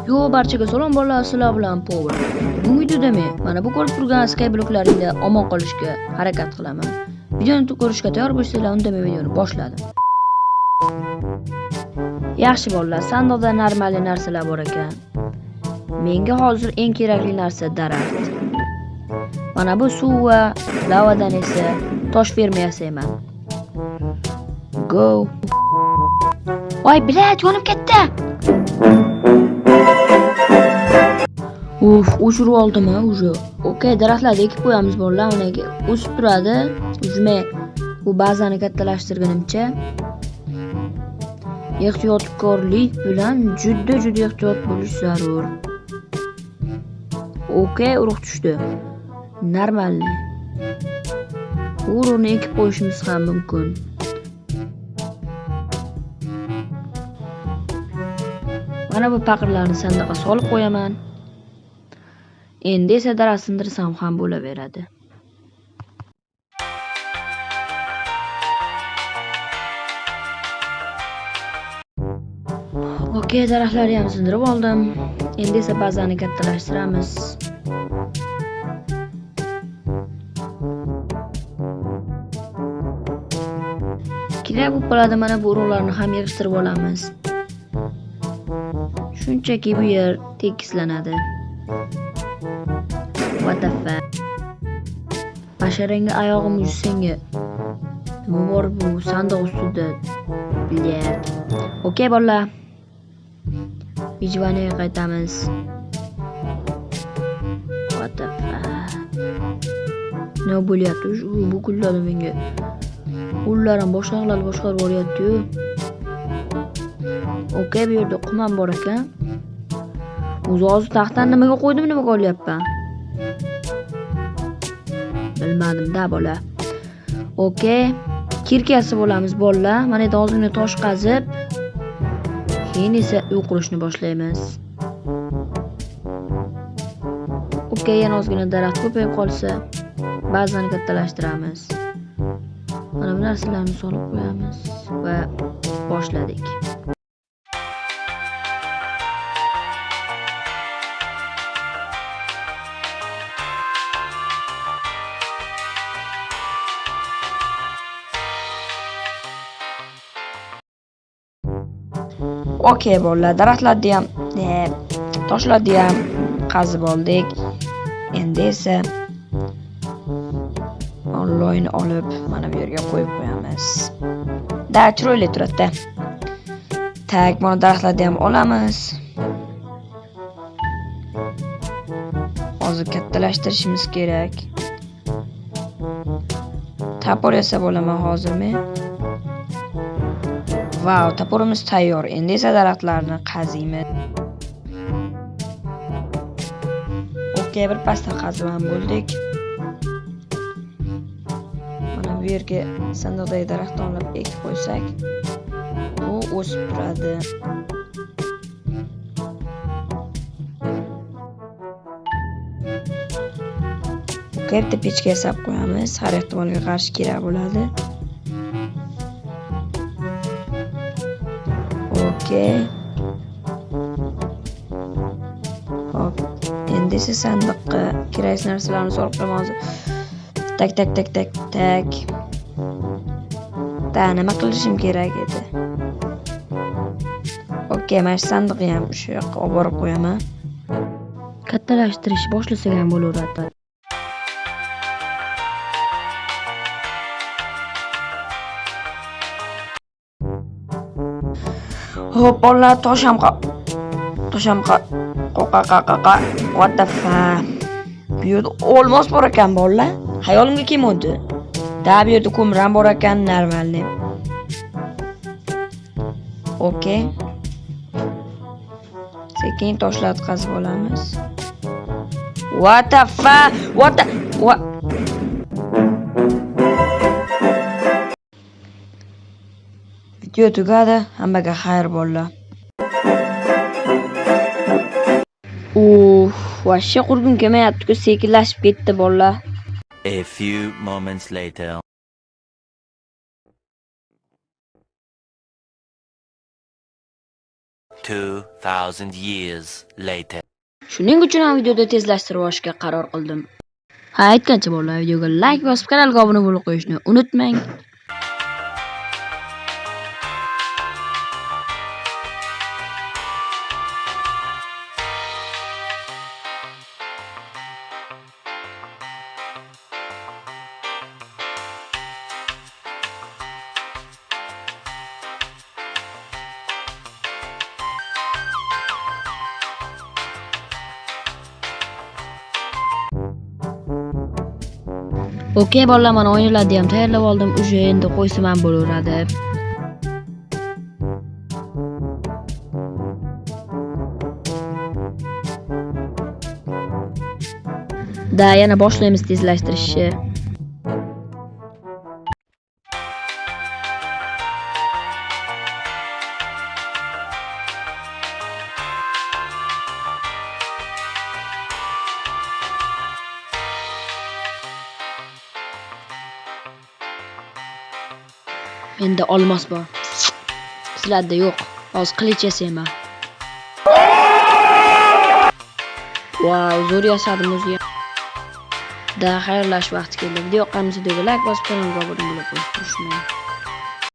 Yo, barchaga salom bolalar, sizlar bilan Power. Bugungi videoda men mana bu ko'rib turgan skybloklaringda omon qolishga harakat qilaman. Videoni ko'rishga tayyor bo'lsanglar, unda men videoni boshladim. Yaxshi bolalar, sandiqda normal narsalar bor ekan. Menga hozir eng kerakli narsa daraxt. Mana bu suv va lavadan esa tosh ferma yasayman. Go. Voy, bilat yonib ketdi. O'chirib oldimi уже? Okey, daraxtlarni ekib qo'yamiz bolalar, ularga o'sib turadi. Uzmay bu bazani kattalashtirganimcha ehtiyotkorlik bilan juda ehtiyot bo'lish zarur. Okey, urug' tushdi. Normalniy. Urug'ni ekib qo'yishimiz ham mumkin. Mana bu paqirlarni sandiqqa solib qo'yaman. Endi esa daraxt sindirsam ham bo'laveradi. Okey, daraxtlarni ham sindirib oldim. Endi esa bazani kattalashtiramiz. Kerak bo'lib qoladi, mana bu urug'larni ham yig'ishtirib olamiz. Shunchaki bu yer tekislanadi. What the fuck? Basharangga oyog'im senga. Nima bor bu sandiq ustida? Bilyat. Okey bolalar. Vijvaniga qaytamiz. What the fuck? Nima bo'lyapti? Bu kunlarda menga ullarim boshqalar boshqarib boryapti-yu. Okey, bu yerda qum ham bor ekan. O'zi hozir taxtdan nimaga qo'ydim, nimaga olyapman? Bilmadim-da bola. Okey, kirkasi bo'lamiz bolalar. Mana endi ozgina tosh qazib, keyin esa uy qurishni boshlaymiz. Okey, yana ozgina daraxt ko'payib qolsa, ba'zan kattalashtiramiz. Mana bu narsalarni solib qo'yamiz va boshladik. Okey bolalar, daraxtlarni ham, toshlarni ham qazib oldik. Endi esa onloyn olib mana bu yerga qo'yib qo'yamiz. Da chiroyli turadi. Tak, mana daraxtlarni ham olamiz. Hozir kattalashtirishimiz kerak. Tapor esa bo'laman hozir men. Wow, taporimiz tayyor. Endi esa daraxtlarni qaziymiz. Okey, bir pasta qazib ham bo'ldik. Mana bu yerga sandiqdagi daraxtni olib ekib qo'ysak, u o'sib turadi. Okey, bitta pechka yasab qo'yamiz. Har ehtimolga qarshi kerak bo'ladi. Okey. Hop, endi esa sandiqqa kerakli narsalarni solib qo'yamiz. Tak. Da, nima qilishim kerak edi? Okey, mana shu sandiqni ham shu yoqqa olib borib qo'yaman. Kattalashtirish boshlasak ham bo'laveradi. Hop, bolalar, tosh ham qoqa. What the fuck? Bu yerda olmos bor ekan bolalar. Hayolimga kelmadi. Da, bu yerda ko'mir ham bor ekan, normalniy. Okey. Sekin toshlarni qazib olamiz. What the fuck? What? Video tugadi. Hammaga xayr bolalar. Vashsha qurgim kelmayapti-ku, sekinlashib ketdi bolalar. A few moments later. 2000 years later. Shuning uchun ham videoda tezlashtirib olishga qaror qildim. Ha, aytgancha bolalar, videoga like bosib, kanalga obuna bo'lib qo'yishni unutmang. Okey bolalar, mana o'yinlarni ham tayyorlab oldim. Uje endi qo'ysam ham bo'laveradi. Da, yana boshlaymiz tezlashtirishni. Menda olmos bor. Sizlarda yo'q. Hozir qilich yasayman. Wow, zo'r yasadim o'zi. Da, xayrlashish vaqti keldi. Video yoqqaningizda like bosib, kanalga obuna bo'lib qo'yishni unutmang.